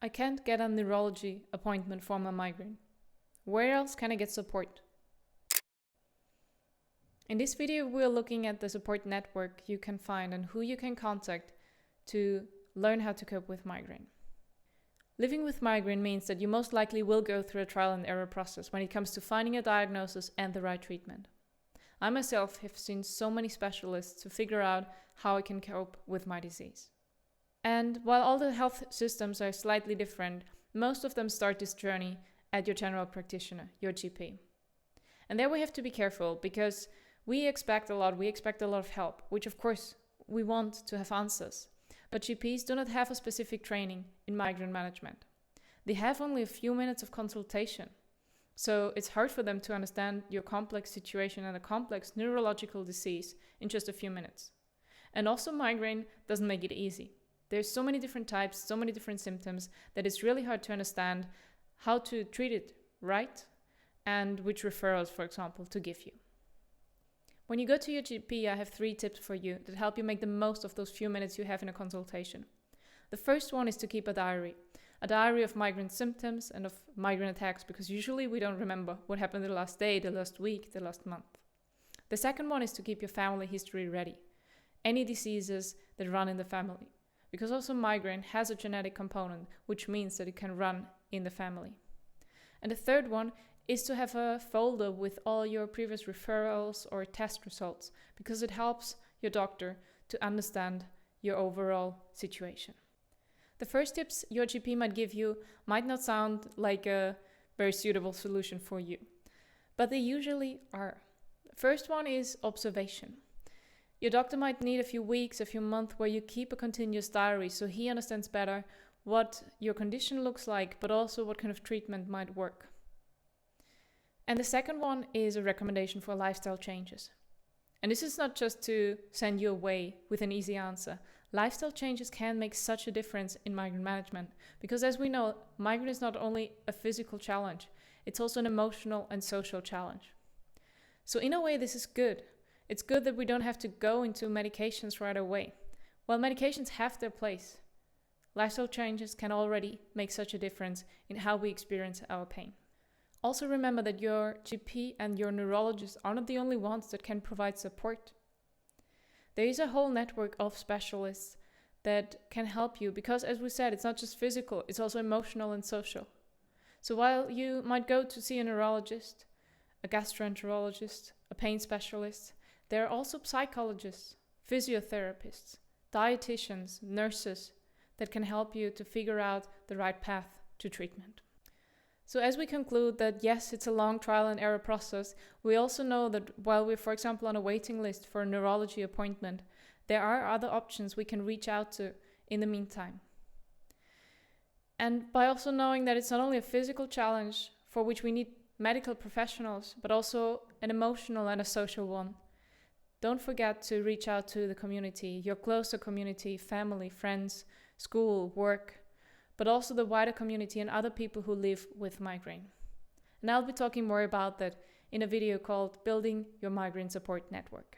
I can't get a neurology appointment for my migraine. Where else can I get support? In this video, we're looking at the support network you can find and who you can contact to learn how to cope with migraine. Living with migraine means that you most likely will go through a trial and error process when it comes to finding a diagnosis and the right treatment. I myself have seen so many specialists to figure out how I can cope with my disease. And while all the health systems are slightly different, most of them start this journey at your general practitioner, your GP. And there we have to be careful because we expect a lot of help, which of course we want to have answers. But GPs do not have a specific training in migraine management. They have only a few minutes of consultation. So it's hard for them to understand your complex situation and a complex neurological disease in just a few minutes. And also migraine doesn't make it easy. There's so many different types, so many different symptoms that it's really hard to understand how to treat it right and which referrals, for example, to give you. When you go to your GP, I have 3 tips for you that help you make the most of those few minutes you have in a consultation. The first one is to keep a diary of migraine symptoms and of migraine attacks, because usually we don't remember what happened the last day, the last week, the last month. The second one is to keep your family history ready. Any diseases that run in the family, because also migraine has a genetic component, which means that it can run in the family. And the third one is to have a folder with all your previous referrals or test results, because it helps your doctor to understand your overall situation. The first tips your GP might give you might not sound like a very suitable solution for you, but they usually are. The first one is observation. Your doctor might need a few weeks, a few months where you keep a continuous diary so he understands better what your condition looks like, but also what kind of treatment might work. And the second one is a recommendation for lifestyle changes. And this is not just to send you away with an easy answer. Lifestyle changes can make such a difference in migraine management, because as we know, migraine is not only a physical challenge, it's also an emotional and social challenge. So in a way, this is good. It's good that we don't have to go into medications right away. While medications have their place, lifestyle changes can already make such a difference in how we experience our pain. Also remember that your GP and your neurologist are not the only ones that can provide support. There is a whole network of specialists that can help you because, as we said, it's not just physical, it's also emotional and social. So while you might go to see a neurologist, a gastroenterologist, a pain specialist, there are also psychologists, physiotherapists, dietitians, nurses that can help you to figure out the right path to treatment. So as we conclude that yes, it's a long trial and error process, we also know that while we're, for example, on a waiting list for a neurology appointment, there are other options we can reach out to in the meantime. And by also knowing that it's not only a physical challenge for which we need medical professionals, but also an emotional and a social one, don't forget to reach out to the community, your closer community, family, friends, school, work, but also the wider community and other people who live with migraine. And I'll be talking more about that in a video called Building Your Migraine Support Network.